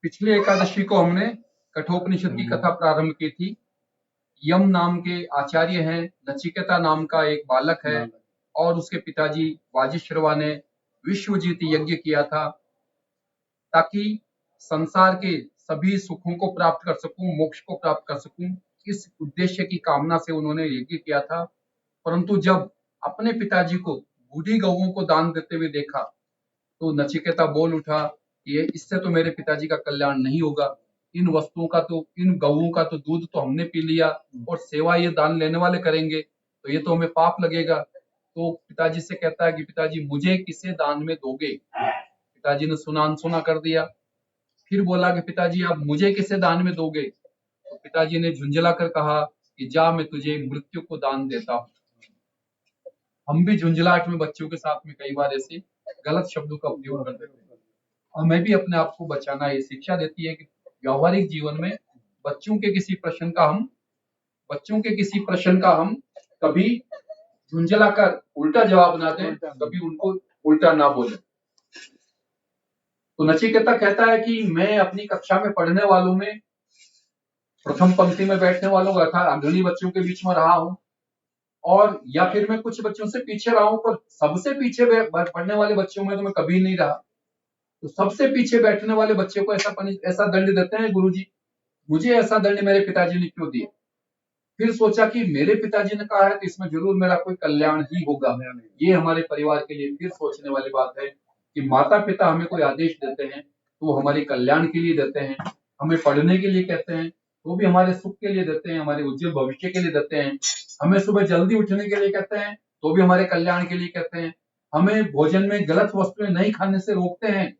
पिछली एकादशी को हमने कठोपनिषद की कथा प्रारंभ की थी। यम नाम के आचार्य हैं, नचिकेता नाम का एक बालक है और उसके पिताजी वाजिश्रवा ने विश्वजीत यज्ञ किया था ताकि संसार के सभी सुखों को प्राप्त कर सकूं, मोक्ष को प्राप्त कर सकूं। इस उद्देश्य की कामना से उन्होंने यज्ञ किया था। परंतु जब अपने पिताजी को बूढ़ी गौओं को दान देते हुए देखा तो नचिकेता बोल उठा, ये इससे तो मेरे पिताजी का कल्याण नहीं होगा। इन वस्तुओं का तो, इन गौओं का तो दूध तो हमने पी लिया और सेवा ये दान लेने वाले करेंगे, तो ये तो हमें पाप लगेगा। तो पिताजी से कहता है कि पिताजी मुझे किसे दान में दोगे? पिताजी ने सुना अनसुना कर दिया। फिर बोला कि पिताजी आप मुझे किसे दान में दोगे? तो पिताजी ने झुंझला कर कहा कि जा, मैं तुझे मृत्यु को दान देता हूँ। हम भी झुंझलाहट में बच्चों के साथ में कई बार ऐसे गलत शब्दों का उपयोग कर देते हैं। हमें भी अपने आप को बचाना, ये शिक्षा देती है कि व्यावहारिक जीवन में बच्चों के किसी प्रश्न का हम कभी झुंझला कर उल्टा जवाब ना दें, कभी उनको उल्टा ना बोले। तो नचिकेता कहता है कि मैं अपनी कक्षा में पढ़ने वालों में प्रथम पंक्ति में बैठने वालों अर्थात अग्रणी बच्चों के बीच में रहा हूं, और या फिर मैं कुछ बच्चों से पीछे रहा हूं, पर सबसे पीछे पढ़ने वाले बच्चों में तो मैं कभी नहीं रहा। तो सबसे पीछे बैठने वाले बच्चे को ऐसा दंड देते हैं गुरुजी। मुझे ऐसा दंड मेरे पिताजी ने क्यों दिया? फिर सोचा कि मेरे पिताजी ने कहा है तो इसमें जरूर मेरा कोई कल्याण ही होगा। ये हमारे परिवार के लिए फिर सोचने वाली बात है कि माता पिता हमें कोई आदेश देते हैं तो वो हमारे कल्याण के लिए देते हैं। हमें पढ़ने के लिए कहते हैं तो भी हमारे सुख के लिए देते हैं, हमारे उज्जवल भविष्य के लिए देते हैं। हमें सुबह जल्दी उठने के लिए कहते हैं तो भी हमारे कल्याण के लिए कहते हैं। हमें भोजन में गलत वस्तुएं नहीं खाने से रोकते हैं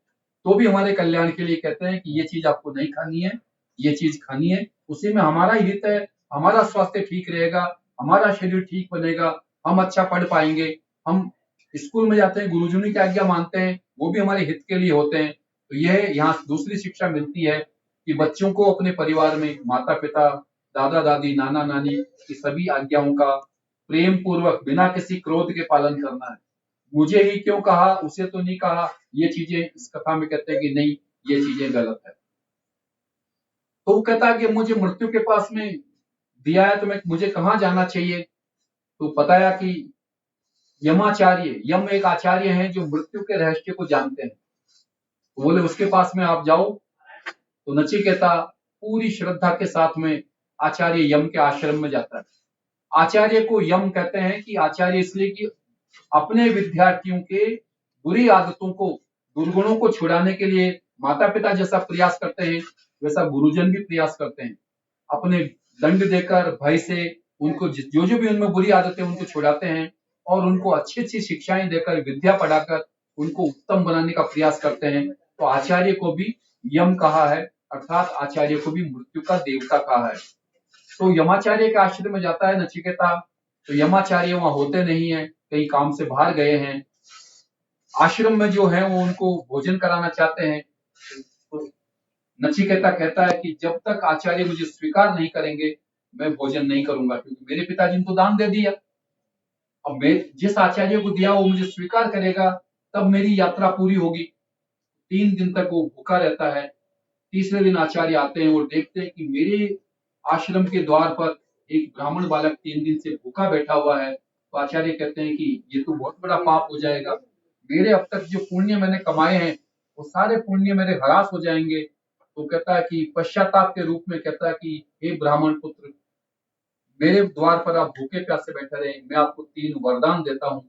तो भी हमारे कल्याण के लिए कहते हैं कि ये चीज आपको नहीं खानी है, ये चीज खानी है। उसी में हमारा ही हित है, हमारा स्वास्थ्य ठीक रहेगा, हमारा शरीर ठीक बनेगा, हम अच्छा पढ़ पाएंगे। हम स्कूल में जाते हैं, गुरुजनों की आज्ञा मानते हैं, वो भी हमारे हित के लिए होते हैं। तो यह यहाँ दूसरी शिक्षा मिलती है कि बच्चों को अपने परिवार में माता पिता, दादा दादी, नाना नानी की सभी आज्ञाओं का प्रेम पूर्वक बिना किसी क्रोध के पालन करना है। मुझे ही क्यों कहा, उसे तो नहीं कहा, ये चीजें इस कथा में कहते हैं कि नहीं, ये चीजें गलत है। तो वो कहता है कि मुझे मृत्यु के पास में दिया है तो मुझे कहाँ जाना चाहिए? तो बताया कि यमाचार्य, यम एक आचार्य हैं जो मृत्यु के रहस्य को जानते हैं। तो बोले उसके पास में आप जाओ। तो नचिकेता पूरी श्रद्धा के साथ में आचार्य यम के आश्रम में जाता है। आचार्य को यम कहते हैं कि आचार्य इसलिए कि अपने विद्यार्थियों के बुरी आदतों को, दुर्गुणों को छुड़ाने के लिए माता पिता जैसा प्रयास करते हैं वैसा गुरुजन भी प्रयास करते हैं। अपने दंड देकर, भय से उनको जो जो भी उनमें बुरी आदतें उनको छुड़ाते हैं और उनको अच्छी अच्छी शिक्षाएं देकर, विद्या पढ़ाकर उनको उत्तम बनाने का प्रयास करते हैं। तो आचार्य को भी यम कहा है, अर्थात आचार्य को भी मृत्यु का देवता कहा है। तो यमाचार्य के आश्रम में जाता है नचिकेता। तो यमाचार्य वहां होते नहीं है, कई काम से बाहर गए हैं। आश्रम में जो है वो उनको भोजन कराना चाहते हैं। तो नचिकेता कहता है कि जब तक आचार्य मुझे स्वीकार नहीं करेंगे मैं भोजन नहीं करूंगा, क्योंकि मेरे पिताजी ने तो दान दे दिया। अब मैं जिस आचार्य को दिया वो मुझे स्वीकार करेगा तब मेरी यात्रा पूरी होगी। 3 दिन तक वो भूखा रहता है। तीसरे दिन आचार्य आते हैं, वो देखते हैं कि मेरे आश्रम के द्वार पर एक ब्राह्मण बालक 3 दिन से भूखा बैठा हुआ है। तो आचार्य कहते हैं कि ये तो बहुत बड़ा पाप हो जाएगा, मेरे अब तक जो पुण्य मैंने कमाए हैं वो सारे पुण्य मेरे हरास हो जाएंगे। तो कहता है कि पश्चाताप के रूप में कहता है कि हे ब्राह्मण पुत्र, मेरे द्वार पर आप भूखे प्यासे बैठे रहे, मैं आपको 3 वरदान देता हूँ,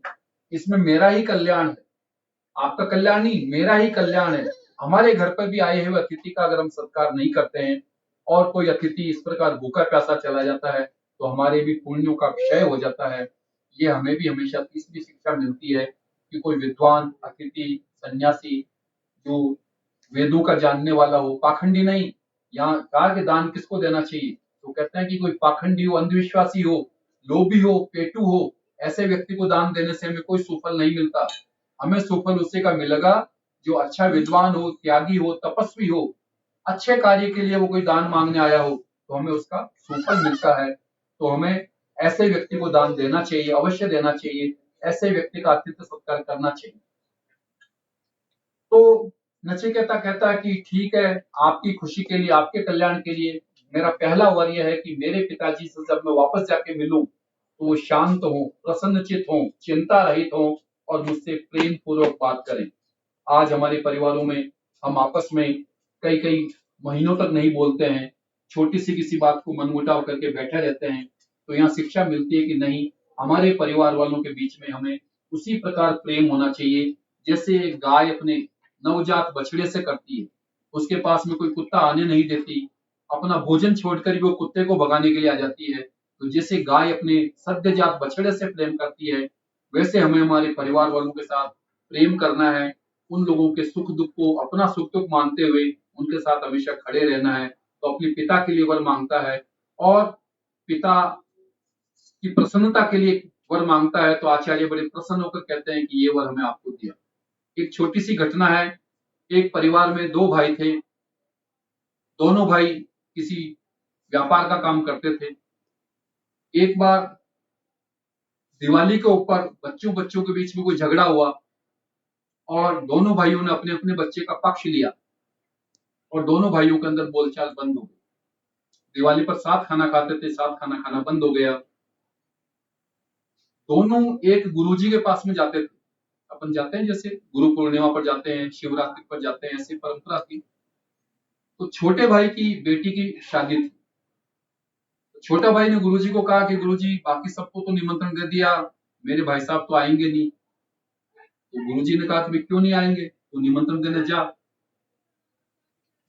इसमें मेरा ही कल्याण है, आपका कल्याण नहीं, मेरा ही कल्याण है। हमारे घर पर भी आए हुए अतिथि का अगर हम सत्कार नहीं करते हैं और कोई अतिथि इस प्रकार भूखा प्यासा चला जाता है तो हमारे भी पुण्यों का क्षय हो जाता है। ये हमें भी हमेशा तीसरी शिक्षा मिलती है कि कोई विद्वान, अतिथि, सन्यासी जो वेदों का जानने वाला हो, पाखंडी नहीं। यहाँ कहा कि दान किसको देना चाहिए, तो कहते हैं कि कोई पाखंडी हो, अंधविश्वासी हो, लोभी हो, पेटू हो, ऐसे व्यक्ति को दान देने से हमें कोई सुफल नहीं मिलता। हमें सुफल उसी का मिलेगा जो अच्छा विद्वान हो, त्यागी हो, तपस्वी हो, अच्छे कार्य के लिए वो कोई दान मांगने आया हो तो हमें उसका सुफल मिलता है। तो हमें ऐसे व्यक्ति को दान देना चाहिए, अवश्य देना चाहिए, ऐसे व्यक्ति का आतिथ्य सत्कार करना चाहिए। तो नचिकेता कहता है कि ठीक है, आपकी खुशी के लिए, आपके कल्याण के लिए मेरा पहला वर यह है कि मेरे पिताजी से जब मैं वापस जाके मिलूं तो वो शांत हो, प्रसन्नचित हो, चिंता रहित हो और मुझसे प्रेम पूर्वक बात करें। आज हमारे परिवारों में हम आपस में कई कई महीनों तक नहीं बोलते हैं, छोटी सी किसी बात को मनमुटाव करके बैठे रहते हैं। तो यहाँ शिक्षा मिलती है कि नहीं, हमारे परिवार वालों के बीच में हमें उसी प्रकार प्रेम होना चाहिए जैसे एक गाय अपने नवजात बछड़े से करती है। उसके पास में कोई कुत्ता आने नहीं देती, अपना भोजन छोड़कर भी वो कुत्ते को भगाने के लिए आ जाती है। तो जैसे गाय अपने सद्यजात बछड़े से प्रेम करती है, वैसे हमें हमारे परिवार वालों के साथ प्रेम करना है। उन लोगों के सुख दुख को अपना सुख दुख मानते हुए उनके साथ हमेशा खड़े रहना है। तो अपने पिता के लिए वर मांगता है और पिता की प्रसन्नता के लिए वर मांगता है। तो आचार्य बड़े प्रसन्न होकर कहते हैं कि ये वर हमें आपको दिया। एक छोटी सी घटना है, एक परिवार में दो भाई थे। दोनों भाई किसी व्यापार का काम करते थे। एक बार दिवाली के ऊपर बच्चों बच्चों के बीच में कोई झगड़ा हुआ और दोनों भाइयों ने अपने अपने बच्चे का पक्ष लिया और दोनों भाइयों के अंदर बोलचाल बंद हो गई। दिवाली पर साथ खाना खाते थे, साथ खाना खाना बंद हो गया। दोनों एक गुरुजी के पास में जाते थे। अपन जाते हैं जैसे गुरु पूर्णिमा पर जाते हैं, शिवरात्रि पर जाते हैं, ऐसी परंपरा थी। तो छोटे भाई की बेटी की शादी थी। छोटा भाई ने गुरुजी को कहा कि गुरुजी बाकी सबको तो निमंत्रण दे दिया, मेरे भाई साहब तो आएंगे नहीं। तो गुरुजी ने कहा कि क्यों नहीं आएंगे, तो निमंत्रण देने जा।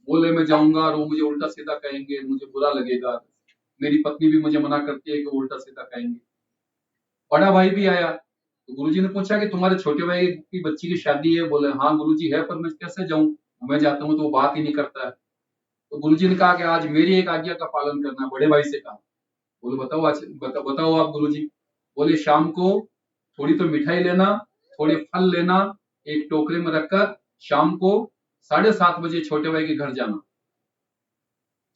बोले मैं जाऊंगा और वो मुझे उल्टा सीधा कहेंगे, मुझे बुरा लगेगा। मेरी पत्नी भी मुझे मना करती है कि वो उल्टा सीधा कहेंगे। बड़ा भाई भी आया तो गुरुजी ने पूछा कि तुम्हारे छोटे भाई की बच्ची की शादी है। बोले हाँ गुरुजी है, पर मैं कैसे जाऊं, मैं जाता हूँ तो वो बात ही नहीं करता है। तो गुरुजी ने कहा कि आज मेरी एक आज्ञा का पालन करना। बड़े भाई से कहा। बोले बताओ आज बताओ आप गुरुजी। बोले शाम को थोड़ी तो मिठाई लेना, थोड़े फल लेना, एक टोकरे में रखकर शाम को 7:30 बजे छोटे भाई के घर जाना।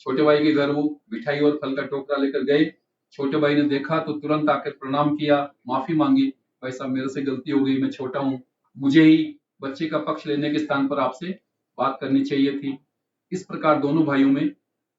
छोटे भाई के घर वो मिठाई और फल का टोकरा लेकर गए। छोटे भाई ने देखा तो तुरंत आकर प्रणाम किया, माफी मांगी। भाई साहब मेरे से गलती हो गई, मैं छोटा हूँ, मुझे ही बच्चे का पक्ष लेने के स्थान पर आपसे बात करनी चाहिए थी। इस प्रकार दोनों भाइयों में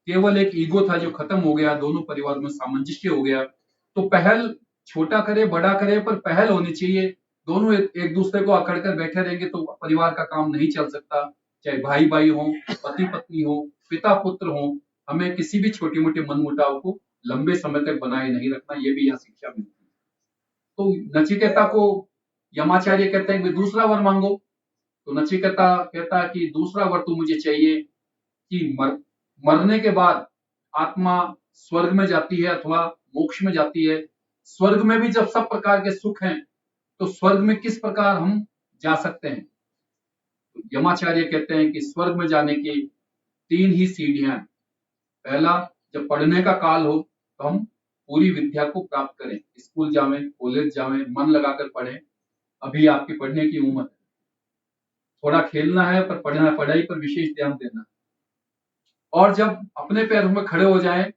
केवल एक ईगो था जो खत्म हो गया, दोनों परिवार में सामंजस्य हो गया। तो पहल छोटा करे बड़ा करे, पर पहल होनी चाहिए। दोनों एक दूसरे को अकड़ कर बैठे रहेंगे तो परिवार का काम नहीं चल सकता। चाहे भाई भाई हो, पति पत्नी हो, पिता पुत्र हो, हमें किसी भी छोटी मोटी मनमुटाव को लंबे समय तक बनाए नहीं रखना। ये भी यहाँ शिक्षा मिलती है। तो नचिकेता को यमाचार्य कहते हैं कि दूसरा वर मांगो। तो नचिकेता कहता है कि दूसरा वर तो मुझे चाहिए कि मरने के बाद आत्मा स्वर्ग में जाती है अथवा मोक्ष में जाती है। स्वर्ग में भी जब सब प्रकार के सुख हैं तो स्वर्ग में किस प्रकार हम जा सकते हैं। तो यमाचार्य कहते हैं कि स्वर्ग में जाने की 3 ही सीढ़ियां हैं। पहला, जब पढ़ने का काल हो तो हम पूरी विद्या को प्राप्त करें, स्कूल जावें, कॉलेज जावें, मन लगाकर पढ़ें। अभी आपकी पढ़ने की उम्र है, थोड़ा खेलना है पर पढ़ना, पढ़ाई पर विशेष ध्यान देना। और जब अपने पैरों में खड़े हो जाएं,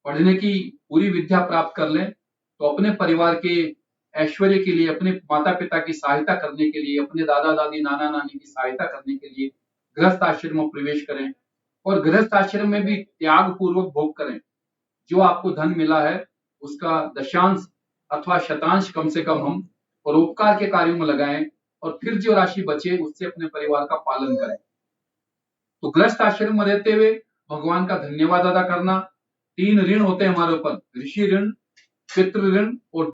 पढ़ने की पूरी विद्या प्राप्त कर लें, तो अपने परिवार के ऐश्वर्य के लिए, अपने माता पिता की सहायता करने के लिए, अपने दादा दादी नाना नानी की सहायता करने के लिए गृहस्थ आश्रम में प्रवेश करें। और गृहस्थ आश्रम में भी त्याग पूर्वक भोग करें। जो आपको धन मिला है उसका दशांश अथवा शतांश कम से कम हम परोपकार के कार्यों में लगाएं और फिर जो राशि बचे उससे अपने परिवार का पालन करें। तो गृहस्थ आश्रम में रहते हुए भगवान का धन्यवाद अदा करना। 3 ऋण होते हैं हमारे ऊपर, ऋषि ऋण, पितृ ऋण और